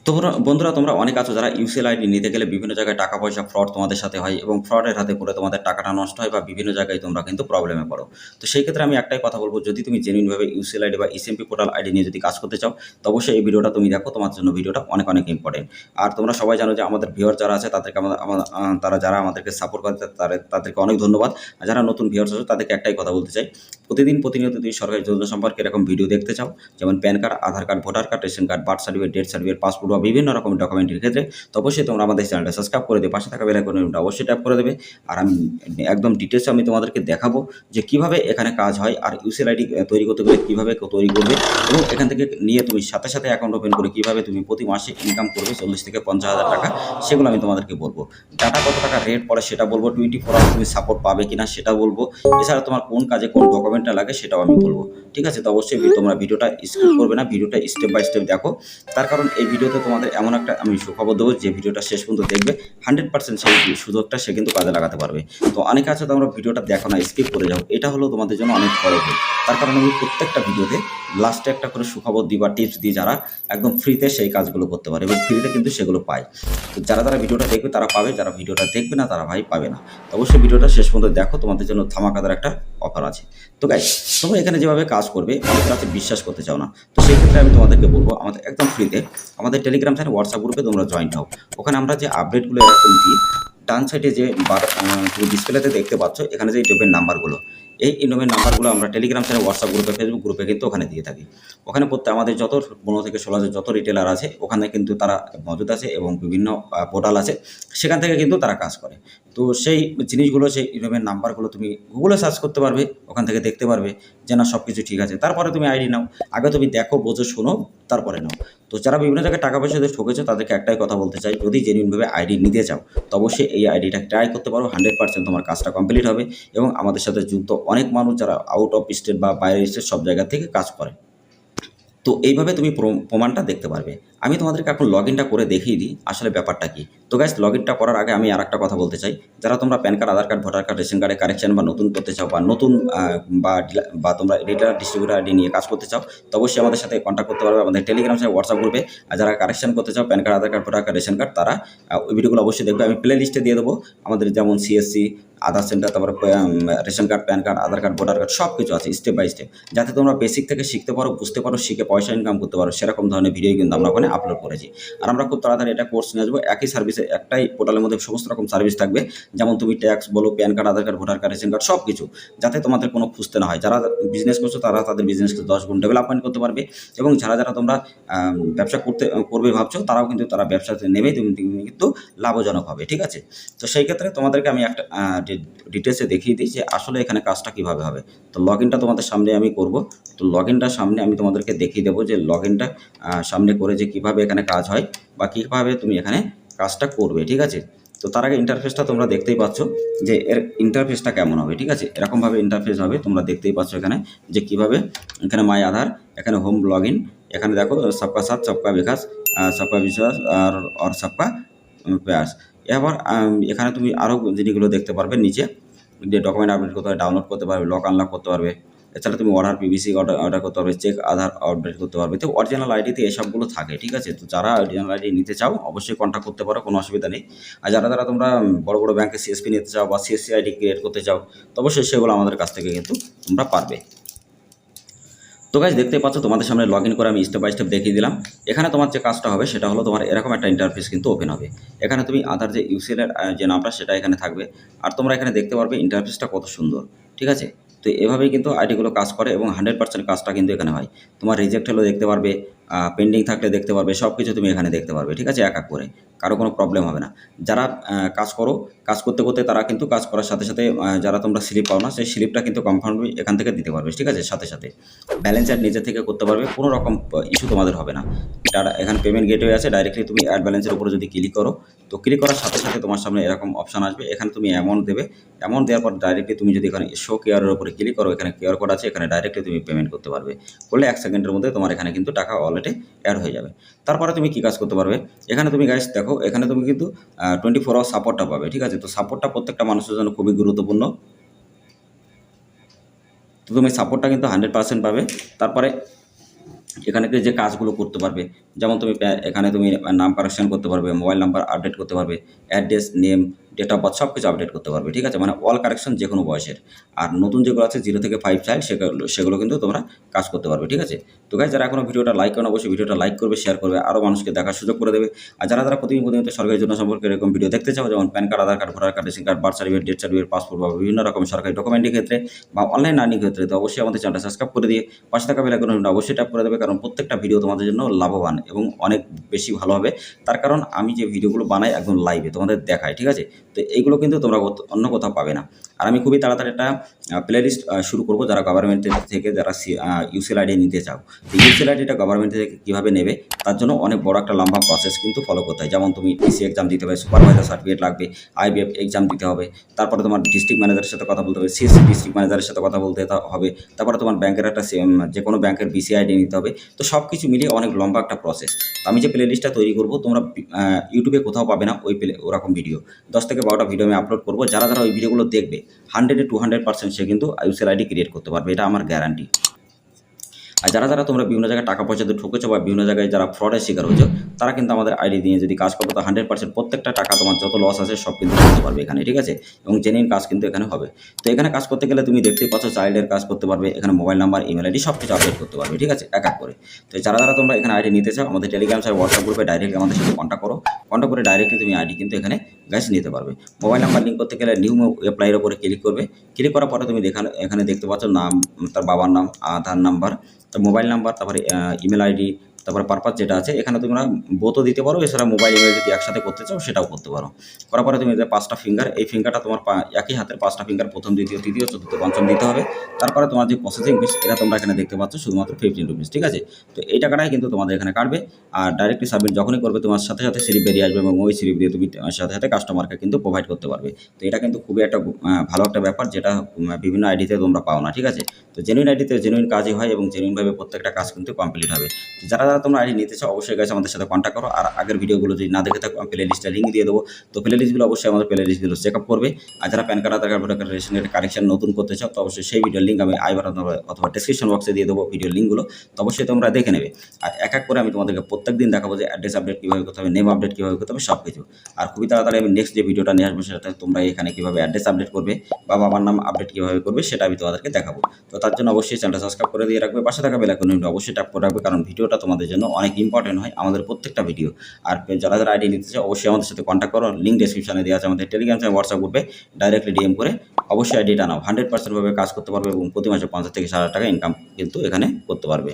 তোমরা বন্ধুরা তোমরা অনেক আছো যারা ইউসিএল আইডি নিতে গেলে বিভিন্ন জায়গায় টাকা পয়সা ফ্রড তোমাদের সাথে হয় এবং ফ্রডের হাতে পড়ে তোমাদের টাকাটা নষ্ট হয় বা বিভিন্ন জায়গায় তোমরা কিন্তু প্রবলেমে পড়ো। তো সেই ক্ষেত্রে আমি একটাই কথা বলবো, যদি তুমি জেনুইনভাবে ইউসিএল আইডি বা ইসএমপি পোর্টাল আইডি নিয়ে যদি কাজ করতে চাও, তো অবশ্যই এই ভিডিওটা তুমি দেখো, তোমার জন্য ভিডিওটা অনেক অনেক ইম্পর্টেন্ট। আর তোমরা সবাই জানো যে আমাদের ভিউয়ার যারা আছে তাদেরকে তারা যারা আমাদেরকে সাপোর্ট করে তাদেরকে অনেক ধন্যবাদ। আর যারা নতুন ভিউয়ার্স আছে তাদেরকে একটাই কথা বলতে চাই, প্রতিনিয়ত তুমি সরকারি যোজনা সম্পর্কে এরকম ভিডিও দেখতে চাও, যেমন PAN card, Aadhaar card, voter card, ration card, birth certificate, death certificate, passport বা বিভিন্ন রকম ডকুমেন্টের ক্ষেত্রে, তো অবশ্যই তোমরা আমাদের চ্যানেলটা সাবস্ক্রাইব করে দেবে, পাশে থাকা বেল আইকনটা অবশ্যই ট্যাপ করে দেবে। আর আমি একদম ডিটেলসে আমি তোমাদেরকে দেখাবো যে কিভাবে এখানে কাজ হয়, আর ইউসিএল আইডি তৈরি করতে গেলে কীভাবে তৈরি করবে, এবং এখান থেকে নিয়ে তুমি সাথে সাথে অ্যাকাউন্ট ওপেন করে কীভাবে তুমি প্রতি মাসে ইনকাম করবে 40 থেকে 50,000 টাকা, সেগুলো আমি তোমাদেরকে বলবো। ডাটা কত টাকা রেট পড়ে সেটা বলবো, 24 আওয়ার তুমি সাপোর্ট পাবে কিনা সেটা বলবো, এছাড়া তোমার কোন কাজে কোন ডকুমেন্টটা লাগে সেটাও আমি বলবো। ঠিক আছে, তো অবশ্যই তোমরা ভিডিওটা স্কিপ করবে না, ভিডিওটা স্টেপ বাই স্টেপ দেখো। তার কারণ এই ভিডিওতে তোমাদের এমন একটা আমি সুখবর দেবো, যে ভিডিওটা শেষ পর্যন্ত দেখবে 100% সেই সুযোগটা সে কিন্তু কাজে লাগাতে পারবে। তো অনেকে আছে তোমরা ভিডিওটা দেখো না, স্কিপ করে যাও, এটা হলো তোমাদের জন্য অনেক বড় ভুল। তার কারণ আমি প্রত্যেকটা ভিডিওতে লাস্টে একটা করে সুখবর দিই বা টিপস দিই, যারা একদম ফ্রিতে সেই কাজগুলো করতে পারে এবং ফ্রিতে কিন্তু সেগুলো পায়। তো যারা ভিডিওটা দেখবে তারা পাবে, যারা ভিডিওটা দেখবে না তারা ভাই পাবে না। তো অবশ্যই ভিডিওটা শেষ পর্যন্ত দেখো, তোমাদের জন্য ধামাকাদার একটা অফার আছে। তো গাইস, তোমরা এখানে যেভাবে কাজ করবে আমাদের কাছে বিশ্বাস করতে চাও না, তো সেই ক্ষেত্রে আমি তোমাদেরকে বলবো আমাদের একদম ফ্রিতে আমাদের টেলিগ্রাম চ্যানেল, হোয়াটসঅ্যাপ গ্রুপে তোমরা জয়েন্ট হও। ওখানে আমরা যে আপডেটগুলো এরকম দিই, ডান সাইডে যে তুমি ডিসপ্লেতে দেখতে পাচ্ছ, এখানে যে ইউটিউবের নাম্বারগুলো, এই ইউটিউবের নাম্বারগুলো আমরা টেলিগ্রাম চ্যানেল, হোয়াটসঅ্যাপ গ্রুপে, ফেসবুক গ্রুপে কিন্তু ওখানে দিয়ে থাকি। ওখানে আমাদের যত 15 থেকে 16 যত রিটেলার আছে ওখানে কিন্তু তারা মজুদ আছে, এবং বিভিন্ন পোর্টাল আছে, সেখান থেকে কিন্তু তারা কাজ করে। তো সেই জিনিসগুলো, সেই ইউটিউবের নাম্বারগুলো তুমি গুগলে সার্চ করতে পারবে, ওখান থেকে দেখতে পারবে যে না সব কিছু ঠিক আছে। তারপরে তুমি আইডি নাও, আগে তুমি দেখো, বোঝো, শোনো, তারপরে নাও। তো যারা বিভিন্ন জায়গায় টাকা পয়সা দিয়ে ঠকেছো তাদেরকে একটাই কথা বলতে চাই, যদি জেনুইনভাবে আইডি নিতে চাও তো অবশ্যই এই আইডিটা ট্রাই করতে পারো, 100% তোমার কাজটা কমপ্লিট হবে। এবং আমাদের সাথে যুক্ত অনেক মানুষ যারা আউট অফ স্টেট বা বাইরের স্টেট সব জায়গা থেকে কাজ করে। তো এইভাবে তুমি প্রমাণটা দেখতে পারবে। আমি তোমাদেরকে এখন লগ ইনটা করে দেখিয়ে দিই আসলে ব্যাপারটা কী। তো গাইস, লগ ইনটা করার আগে আমি আরেকটা কথা বলতে চাই, যারা তোমরা pan card, Aadhaar card, voter card, ration কার্ডে কারেকশন বা নতুন করতে চাও, বা নতুন বা তোমরা রিটেলার ডিস্ট্রিবিউটার আইডি নিয়ে কাজ করতে চাও, তো অবশ্যই আমাদের সাথে কন্ট্যাক্ট করতে পারবে আমাদের টেলিগ্রাম চ্যানেল, হোয়াটসঅ্যাপ গ্রুপে। আর যারা কারেকশন করতে চাও PAN card, Aadhaar card, voter card, ration card, তারা ওই ভিডিওগুলো অবশ্যই দেখবে। আমি প্লে লিস্টে দিয়ে দেবো আমাদের, যেমন সিএসসি, আধার সেন্টার, তারপরে ration card, pan card, Aadhaar card, voter card, সব কিছু আছে স্টেপ বাই স্টেপ, যাতে তোমরা বেসিক থেকে শিখতে পারো, বুঝতে পারো, শিখে পয়সা ইনকাম করতে পারো। সেরকম ধরনের ভিডিও কিন্তু আমরা ওখানে আপলোড করেছি। আর আমরা খুব তাড়াতাড়ি এটা কোর্স নিয়ে আসবো, একই সার্ভিসে, একটাই পোর্টালের মধ্যে সমস্ত রকম সার্ভিস থাকবে, যেমন তুমি ট্যাক্স বলো, PAN card, Aadhaar card, voter card, ration card, সব কিছু, যাতে তোমাদের কোনো খুঁজতে না হয়। যারা বিজনেস করছো তারা তাদের বিজনেসকে 10 গুণ ডেভেলপমেন্ট করতে পারবে, এবং যারা তোমরা ব্যবসা করবে ভাবছো, তারাও কিন্তু তারা ব্যবসাতে নেবে, তুমি কিন্তু লাভজনক হবে। ঠিক আছে, তো সেই ক্ষেত্রে তোমাদেরকে আমি একটা ডিটেলসে দেখিয়ে দিই যে আসলে এখানে কাজটা কীভাবে হবে। তো লগ ইনটা তোমাদের সামনে আমি করব। তো লগ ইনটার সামনে আমি তোমাদেরকে দেখিয়ে দেবো যে লগ ইনটা সামনে করে যে কীভাবে এখানে কাজ হয়, বা কীভাবে তুমি এখানে কাজটা করবে। ঠিক আছে, তো তার আগে ইন্টারফেসটা তোমরা দেখতেই পাচ্ছ যে এর ইন্টারফেসটা কেমন হবে। ঠিক আছে, এরকমভাবে ইন্টারফেস হবে, তোমরা দেখতেই পাচ্ছ এখানে যে কীভাবে, এখানে মাই আধার, এখানে হোম লগ ইন, এখানে দেখো সবকা সাথ সবকা বিকাশ, সবকা বিশ্বাস আর সবকা প্রয়াস। এবার এখানে তুমি আরও জিনিসগুলো দেখতে পারবে, নিচে যে ডকুমেন্ট আপডেট করতে পারবে, ডাউনলোড করতে পারবে, লক আনলক করতে পারবে, এছাড়া তুমি অর্ডার পিভিসি অর্ডার করতে পারবে, চেক আধার আপডেট করতে পারবে। তো অরিজিনাল আইডিতে এসবগুলো থাকে। ঠিক আছে, তো যারা অরিজিনাল আইডি নিতে চাও অবশ্যই কন্ট্যাক্ট করতে পারো, কোনো অসুবিধা নেই। আর যারা তোমরা বড় বড় ব্যাংকে সিএসপি নিতে চাও বা সিএসসি আইডি ক্রিয়েট করতে চাও, তো অবশ্যই সেগুলো আমাদের কাছ থেকে কিন্তু তোমরা পারবে। তো গাইস, দেখতে পাচ্ছ তোমাদের সামনে লগ ইন করে আমি স্টেপ বাই স্টেপ দেখিয়ে দিলাম। এখানে তোমার যে কাজটা হবে সেটা হলো, তোমার এরকম একটা ইন্টারফেস কিন্তু ওপেন হবে। এখানে তুমি আধার যে ইউসিএল এর যে নামটা সেটা এখানে থাকবে, আর তোমরা এখানে দেখতে পারবে ইন্টারফেসটা কত সুন্দর। ঠিক আছে, তো এভাবেই কিন্তু আইডিগুলো কাজ করে, এবং 100% কাজটা কিন্তু এখানে হয়। তোমার রিজেক্ট হলেও দেখতে পারবে, পেন্ডিং থাকলে দেখতে পারবে, সব কিছু তুমি এখানে দেখতে পারবে। ঠিক আছে, এক এক করে, কারো কোনো প্রবলেম হবে না। যারা কাজ করো, কাজ করতে করতে তারা কিন্তু কাজ করার সাথে সাথে যারা তোমরা স্লিপ পাও না, সেই স্লিপটা কিন্তু কনফার্মলি এখান থেকে দিতে পারবে। ঠিক আছে, সাথে সাথে ব্যালেন্স অ্যাড নিজে থেকে করতে পারবে, কোনো রকম ইস্যু তোমাদের হবে না। এখানে পেমেন্ট গেটওয়ে আছে, ডাইরেক্টলি তুমি অ্যাড ব্যালেন্সের উপরে যদি ক্লিক করো, তো ক্লিক করার সাথে সাথে তোমার সামনে এরকম অপশান আসবে, এখানে তুমি অ্যামাউন্ট দেবে। অ্যামাউন্ট দেওয়ার পর ডাইরেক্টলি তুমি যদি এখানে শো কিউআরের উপরে ক্লিক করো, এখানে কিউআর কোড আছে, এখানে ডাইরেক্টলি তুমি পেমেন্ট করতে পারবে। করলে 1 সেকেন্ডের মধ্যে তোমার এখানে কিন্তু টাকা ওয়ালেটে অ্যাড হয়ে যাবে। তারপরে তুমি কী কাজ করতে পারবে, এখানে তুমি গাইস দেখো, এখানে তুমি কিন্তু 24 আওয়ার সাপোর্টটা পাবে। ঠিক আছে, তো সাপোর্টটা প্রত্যেকটা মানুষের জন্য খুবই গুরুত্বপূর্ণ। তো তুমি সাপোর্টটা কিন্তু 100% পাবে। তারপরে এখানে যে কাজগুলো করতে পারবে, যেমন তুমি এখানে তুমি নাম কারেকশন করতে পারবে, মোবাইল নাম্বার আপডেট করতে পারবে, address, name, date of birth সব কিছু আপডেট করতে পারবে, ঠিক আছে? মানে অল কারেকশন যে কোনো বয়সের। আর নতুন যেগুলো আছে 0 থেকে 5 চাইল্ড সেগুলো কিন্তু তোমরা কাজ করতে পারবে, ঠিক আছে? তো গাইজ যারা এখনও ভিডিওটা লাইক করেন অবশ্যই ভিডিওটা লাইক করবে, শেয়ার করবে, আরও মানুষকে দেখার সুযোগ করে দেবে। আর যারা প্রতিনিয়ত সরকারি যোজনা সম্পর্কে এরকম ভিডিও দেখতে চাও, যেমন PAN card, Aadhaar card, voter card, ration card, birth certificate, death certificate, passport বা বিভিন্ন রকম সরকারি ডকুমেন্টের ক্ষেত্রে বা অনলাইন আর্নিং ক্ষেত্রে, তো অবশ্যই আমাদের চ্যানেলটা সাবস্ক্রাইব করে দিয়ে পাশে থাকা বেল আইকনটা অবশ্যই ট্যাপ করে দেবে, কারণ প্রত্যেকটা ভিডিও তোমাদের জন্য লাভবান এবং অনেক বেশি ভালো হবে। তার কারণ আমি যে ভিডিওগুলো বানাই একদম লাইভে তোমাদের দেখাই, ঠিক আছে? তো এইগুলো কিন্তু তোমরা অন্য কোথাও পাবে না। আর আমি খুবই তাড়াতাড়ি একটা প্লে লিস্ট শুরু করবো, যারা গভর্নমেন্ট থেকে যারা ইউসিএল আইডি নিতে চাও। তো ইউসিএল আইডিটা গভর্নমেন্ট থেকে কীভাবে নেবে, তার জন্য অনেক বড় একটা লম্বা প্রসেস কিন্তু ফলো করতে হয়। যেমন তুমি পিসি এক্সাম দিতে হবে, সুপারভাইজার সার্টিফিকেট লাগবে, আইবিএফ এক্সাম দিতে হবে, তারপরে তোমার ডিস্ট্রিক্ট ম্যানেজারের সাথে কথা বলতে হবে, সিএসসি ডিস্ট্রিক্ট ম্যানেজারের সাথে কথা বলতে হবে, তারপরে তোমার ব্যাংকের একটা যে কোনো ব্যাংকের বিসি আইডি নিতে হবে। তো সব কিছু মিলিয়ে অনেক লম্বা একটা প্রসেস। তো আমি যে প্লে লিস্টটা তৈরি করবো, তোমরা ইউটিউবে কোথাও পাবে না ওরকম ভিডিও। 10 থেকে 12টা ভিডিও আমি আপলোড করবো, যারা ওই ভিডিওগুলো দেখবে 100 to 200% সে কিন্তু ইউসিএল আইডি ক্রিয়েট করতে পারবে, এটা আমার গ্যারান্টি। আর যারা তোমরা বিভিন্ন জায়গায় টাকা পয়সা দিয়ে ঠকেছো বা বিভিন্ন জায়গায় যারা ফ্রডের শিকার হয়েছো, তারা কিন্তু আমাদের আইডি দিয়ে যদি কাজ করো, তো 100% প্রত্যেকটা টাকা তোমার যত লস আছে সব কিন্তু করতে পারবে এখানে, ঠিক আছে? এবং জেনুইন কাজ কিন্তু এখানে হবে। তো এখানে কাজ করতে গেলে তুমি দেখতেই পাচ্ছ চাইল্ডের কাজ করতে পারবে, এখানে মোবাইল নাম্বার, ইমেল আইডি সব কিছু আপডেট করতে পারবে, ঠিক আছে? এক করে। তো যারা তোমরা এখানে আইডি নিতে চাও, আমাদের টেলিগ্রাম আর হোয়াটসঅ্যাপ গ্রুপে ডাইরেক্টলি আমাদের সাথে কন্ট্যাক্ট করে ডাইরেক্টলি তুমি আইডি কিন্তু এখানে গাইস নিতে পারবে। মোবাইল নাম্বার লিঙ্ক করতে গেলে নিউ অ্যাপ্লাইয়ের উপরে ক্লিক করবে। ক্লিক করার পরে তুমি এখানে দেখতে পাচ্ছ নাম, তার বাবার নাম, আধার নাম্বার, তো মোবাইল নাম্বার, তারপরে ইমেল আইডি, তারপরে পারপাস যেটা আছে এখানে তোমরা বোথও দিতে পারো। এছাড়া মোবাইল ইমেল যদি একসাথে করতে চাও সেটাও করতে পারো। করার পরে তুমি 5টা ফিঙ্গার, এই ফিঙ্গারটা তোমার একই হাতের 5টা ফিঙ্গার প্রথম, দ্বিতীয়, তৃতীয়, চতুর্থ, পঞ্চম দিতে হবে। তারপরে তোমার যে প্রসেসিং ফিস, এটা তোমরা এখানে দেখতে পাচ্ছ শুধুমাত্র 15 রুপিস, ঠিক আছে? তো এই টাকাটাই কিন্তু তোমাদের এখানে কাটবে। আর ডাইরেক্টলি সাবমিট যখনই করবে, তোমার সাথে স্লিপ বেরিয়ে আসবে এবং ওই স্লিপ দিয়ে তুমি সাথে কাস্টমারকে কিন্তু প্রোভাইড করতে পারবে। তো এটা কিন্তু খুবই একটা ভালো একটা ব্যাপার, যেটা বিভিন্ন আইডিতে তোমরা পাও না, ঠিক আছে? তো জেনুইন আইডিতে জেনুইন কাজই হয় এবং জেনুইনভাবে প্রত্যেকটা কাজ কিন্তু কমপ্লিট হবে। তো যারা তোমরা আইডি নিতে চাও অবশ্যই গাইস আমাদের সাথে কন্ট্যাক্ট করো। আর আগের ভিডিওগুলো যদি না দেখে থাকো, আমি প্লে লিস্টে লিঙ্ক দিয়ে দেবো। তো প্লে লিস্টগুলো অবশ্যই আমাদের প্লে লিস্টগুলো চেক আপ করবে। আর যারা pan card, Aadhaar card, voter card, ration কার্ডের কারেকশন নতুন করতে চাও, তো অবশ্যই সেই ভিডিওর লিঙ্ক আমি আই বাটন অথবা ডেসক্রিপশন বক্সে দিয়ে দেবো ভিডিওর লিঙ্কগুলো। তো অবশ্যই তোমরা দেখে নেবে। আর এক করে আমি তোমাদেরকে প্রত্যেক দিন দেখাবো যে অ্যাড্রেস আপডেট কীভাবে করতে হবে, নেম আপডেট কীভাবে করতে হবে, সব কিছু। আর খুবই তাড়াতাড়ি আমি নেক্সট যে ভিডিওটা নিয়ে আসবো, সেটাতে তোমরা এখানে কীভাবে অ্যাড্রেস আপডেট করবে বা বাবার নাম আপডেট কীভাবে করবে সেটা আমি তোমাদেরকে দেখাবো। তো তার জন্য অবশ্যই চ্যানেলটা সাবস্ক্রাইব করে দিয়ে রাখবে, পাশে থাকা বেল আইকনটা অবশ্যই ট্যাপ করে রাখবে, কারণ ভিডিওটা তোমাদের জন্য অনেক ইম্পর্টেন্ট হয়, আমাদের প্রত্যেকটা ভিডিও। আর যারা আইডি নিতে চাও অবশ্যই আমাদের সাথে কন্ট্যাক্ট করো, লিঙ্ক ডেসক্রিপশনে দেওয়া আছে। আমাদের টেলিগ্রাম চ্যানেল, হোয়াটসঅ্যাপ গ্রুপে ডাইরেক্টলি ডিএম করে অবশ্যই আইডিটা নাও। 100% ভাবে কাজ করতে পারবে এবং প্রতি মাসে 50 থেকে 60 টাকা ইনকাম কিন্তু এখানে করতে পারবে।